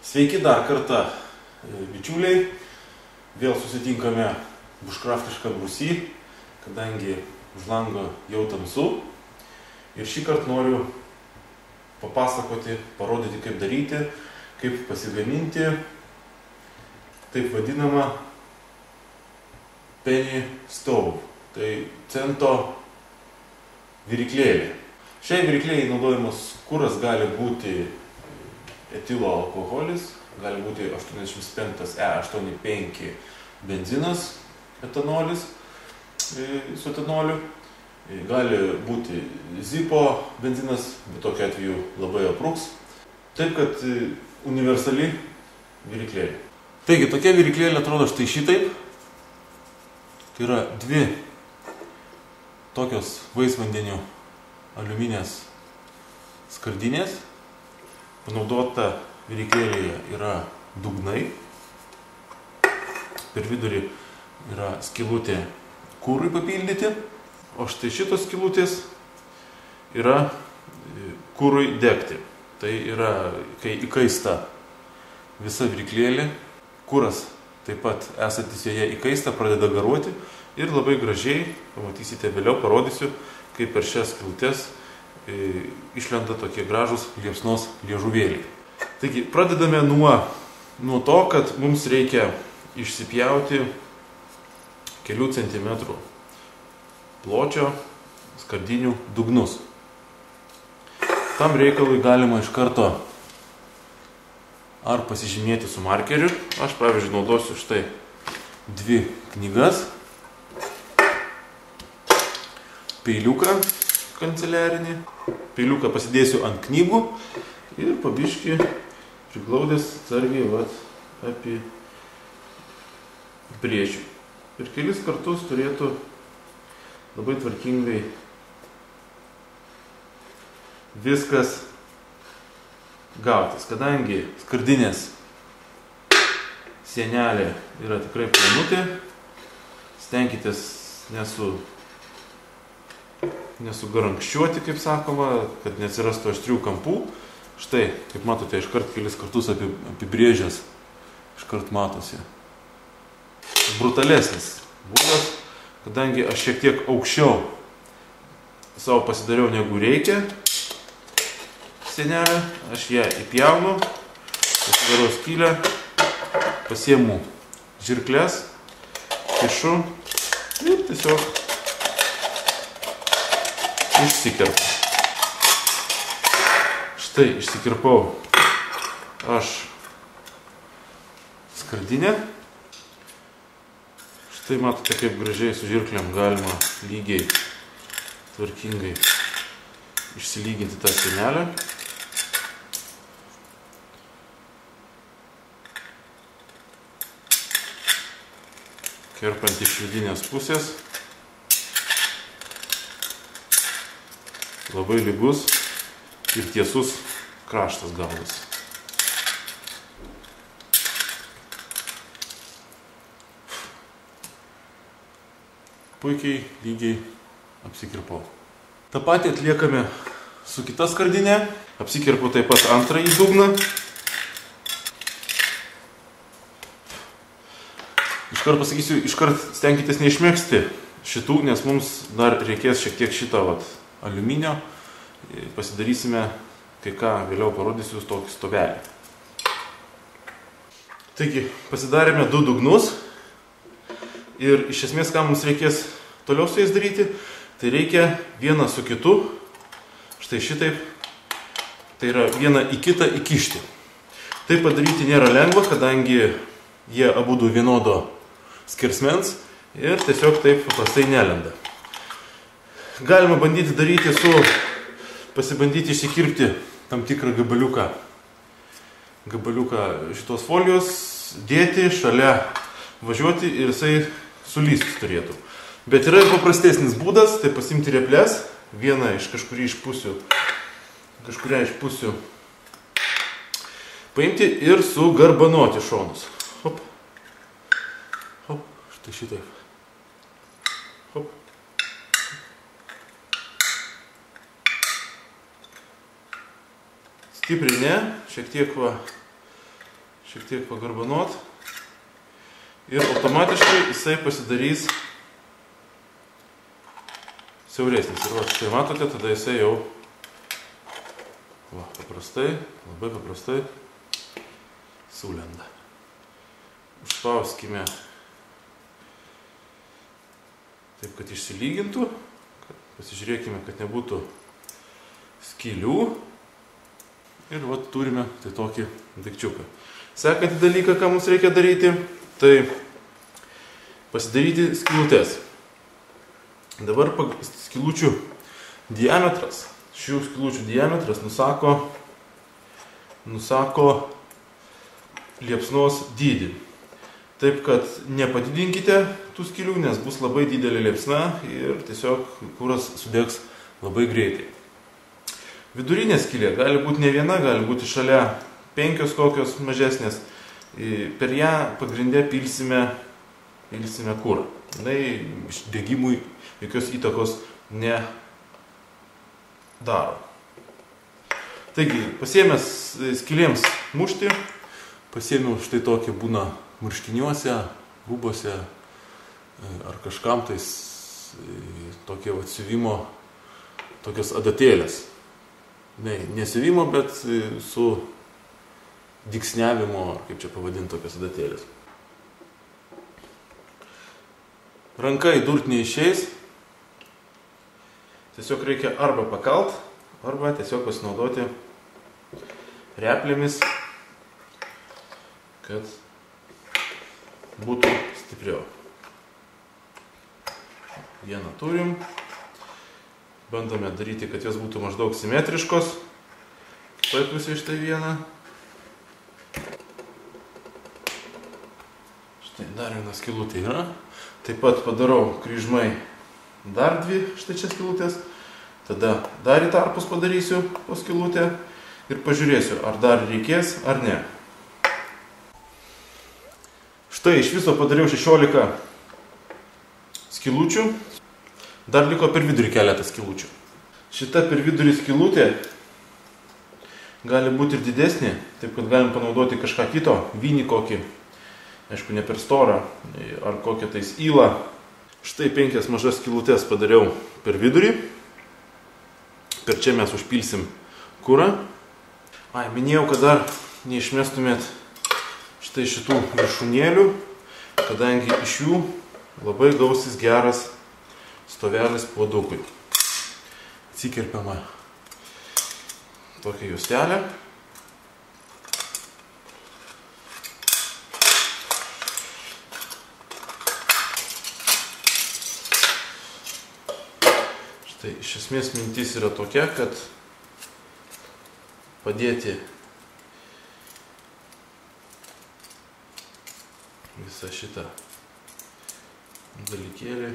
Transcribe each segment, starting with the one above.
Sveiki dar kartą, bičiuliai. Vėl susitinkame buškraftiškam rūsy, kadangi už lango jau tamsu. Ir šį kartą noriu papasakoti, parodyti, kaip daryti, kaip pasigaminti taip vadinamą penny stove. Tai cento viryklėlė. Šiai viryklėlei naudojamas kuras gali būti etilo alkoholis, gali būti 85 E85 benzinas, etanolis su etanoliu, gali būti zipo benzinas, bet tokiu atveju labai aprūks. Taip, kad universali viryklėlė. Taigi, tokia viryklėlė atrodo štai šitaip. Tai yra dvi tokios vaisvandenių aliuminės skardinės. Panaudota viryklėlėje yra dugnai. Per vidurį yra skylutė kurui papildyti. O štai šitos skylutės yra kurui degti. Tai yra, kai įkaista visa viryklėlė, kuras taip pat esantis joje įkaista, pradeda garuoti ir labai gražiai, pamatysite vėliau, parodysiu, kaip per šias skylutes išlenda tokie gražus liepsnos liežuvėliai. Taigi, pradedame nuo to, kad mums reikia išsipjauti kelių centimetrų pločio skardinių dugnus. Tam reikalui galima iš karto ar pasižymėti su markeriu. Aš, pavyzdžiui, naudosiu štai dvi knygas, peiliuką kanceliarinį. Peiliuką pasidėsiu ant knygų ir pabiškį priglaudęs atsargiai apibrėžiu. Ir kelis kartus turėtų labai tvarkingai viskas gautis. Kadangi skardinės sienelė yra tikrai planutė, stenkitės nesugarankščiuoti, kaip sakoma, kad neatsirastų aštrių kampų. Štai, kaip matote, iškart kelis kartus apibrėžęs, iškart matosi. Brutalesnis būdas, kadangi aš šiek tiek aukščiau savo pasidariau negu reikia sienelę, aš ją įpjaunu, pasidarau skylę, pasiemu žirkles, kišu ir tiesiog išsikirpu. Štai išsikirpau aš skardinę. Štai matote, kaip gražiai su žirklėm galima lygiai, tvarkingai išsilyginti tą sienelę. Kerpant iš vidinės pusės. Labai lygus ir tiesus kraštas gaunasi. Puikiai, lygiai apsikirpau. Ta patį atliekame su kita skardinė. Apsikirpau taip pat antrąjį dugną. Iškart pasakysiu, iškart stenkitės neišmėgsti šitų, nes mums dar reikės šiek tiek šito aliuminio. Pasidarysime, kai ką vėliau parodysiu, tokį stovelį. Taigi, pasidarėme du dugnus. Ir iš esmės, ką mums reikės toliau su jais daryti, tai reikia vieną su kitu, štai šitaip, tai yra vieną į kitą įkišti. Tai padaryti nėra lengva, kadangi jie abudu vienodo skersmens ir tiesiog taip paprastai nelenda. Galima bandyti daryti pasibandyti išsikirpti tam tikrą gabaliuką šitos folijos, dėti, šalia važiuoti ir jisai sulysti turėtų. Bet yra ir paprastesnis būdas, tai pasimti replės, vieną iš kažkurią iš pusių paimti ir sugarbanoti šonus. Hop. Hop, štai šitaip. Hop. Stipriai ne, šiek tiek šiek tiek pagarbanot ir automatiškai jisai pasidarys siauresnis. Ir va, štai matote, tada jisai jau paprastai, labai paprastai sulenda. Užspauskime taip, kad išsilygintų. Pasižiūrėkime, kad nebūtų skylių. Ir va turime tai tokį daikčiuką. Sekantį dalyką, ką mums reikia daryti, tai pasidaryti skylutes. Dabar skylučių diametras, šių skylučių diametras nusako liepsnos dydį. Taip, kad nepadidinkite tų skylių, nes bus labai didelė liepsna ir tiesiog kuras sudegs labai greitai. Vidurinė skylė gali būti ne viena, gali būti šalia 5 kokios mažesnės. Per ją pagrindę pilsime kurą. Degimui jokios įtakos nedaro. Taigi, pasiėmęs skylėms mušti, pasiėmiau štai tokį būna marškiniuose, rūbose ar kažkam tais tokie atsiuvimo, tokios adatėlės. Nesiuvimo, bet su dygsniavimo, ar kaip čia pavadinti, tokios adatėlės. Ranka įdurt neišeis. Tiesiog reikia arba pakalt, arba tiesiog pasinaudoti replėmis, kad būtų stipriau. Vieną turim. Bandome daryti, kad jos būtų maždaug simetriškos. Kitoj pusėje štai vieną. Štai dar viena skylutė yra. Taip pat padarau kryžmai dar 2 štai čia skylutės. Tada dar į tarpus padarysiu po skylutę ir pažiūrėsiu, ar dar reikės, ar ne. Štai iš viso padariau 16 skylučių. Dar liko per vidurį keletą skylučių. Šita per vidurį skylutė gali būti ir didesnė, taip kad galim panaudoti kažką kito, vynį kokį, aišku, ne per storą, ar kokią tais ylą. Štai 5 mažas skylutės padariau per vidurį. Per čia mes užpilsim kurą. Minėjau, kad dar neišmestumėt štai šitų viršūnėlių, kadangi iš jų labai gausis geras stovelis puodukui. Atsikerpiama tokia juostelė. Štai iš esmės mintis yra tokia, kad padėti visą šitą dalykėlį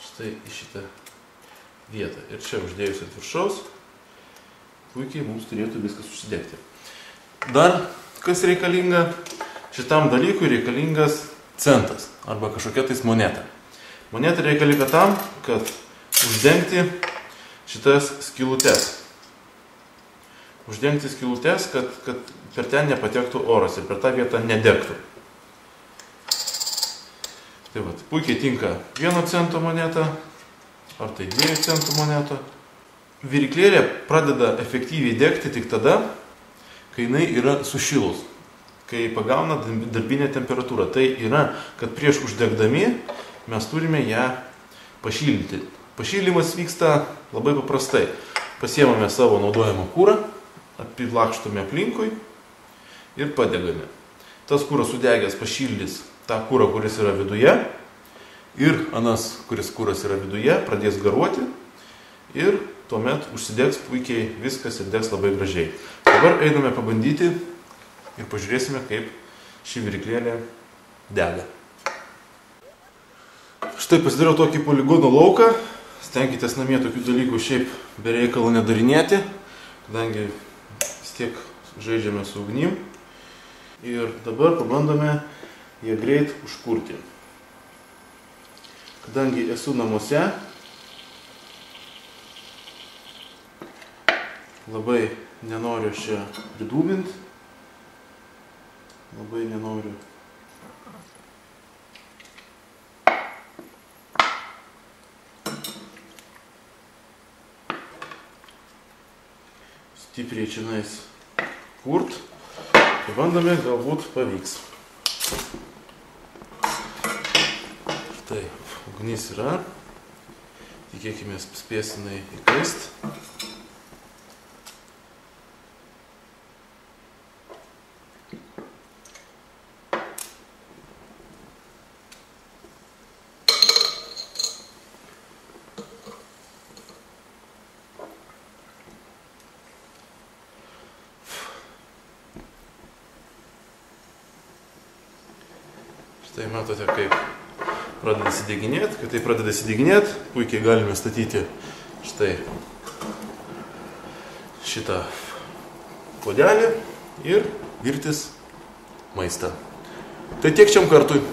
štai į šitą vietą. Ir čia uždėjus ant viršaus, puikiai mums turėtų viskas užsidegti. Dar kas reikalinga, šitam dalykui reikalingas centas arba kažkokia tais moneta. Moneta reikalinga tam, kad uždengti šitas skylutes. Uždengti skylutes, kad per ten nepatektų oras ir per tą vietą nedegtų. Tai vat, puikiai tinka 1 cento moneta, ar tai 2 centų moneta. Viryklėlė pradeda efektyviai degti tik tada, kai jinai yra sušilus, kai pagauna darbinę temperatūrą. Tai yra, kad prieš uždegdami mes turime ją pašildyti. Pašildymas vyksta labai paprastai. Pasiemame savo naudojamą kurą, apilakštome aplinkui ir padegame. Tas kuras sudegęs pašildys tą kurą, kuris yra viduje, ir anas, kuris kuras yra viduje, pradės garuoti ir tuomet užsidegs puikiai viskas ir degs labai gražiai. Dabar einame pabandyti ir pažiūrėsime, kaip ši viryklėlė dega. Štai pasidariau tokį poligono lauką. Stenkitės namie tokių dalykų šiaip be reikalo nedarinėti, kadangi vis tiek žaidžiame su ugnim. Ir dabar pabandome jie greit užkurti. Kadangi esu namuose, labai nenoriu čia pridūminti, labai nenoriu. Stipriai čionais kurt. Pabandome, galbūt pavyks. Štai, ugnis yra. Tikėkime, spėsinai įkaist. Štai matote, kaip pradeda įsideginėti. Kai tai pradeda įsideginėti, puikiai galime statyti štai šitą puodelį ir virtis maistą. Tai tiek šiam kartui.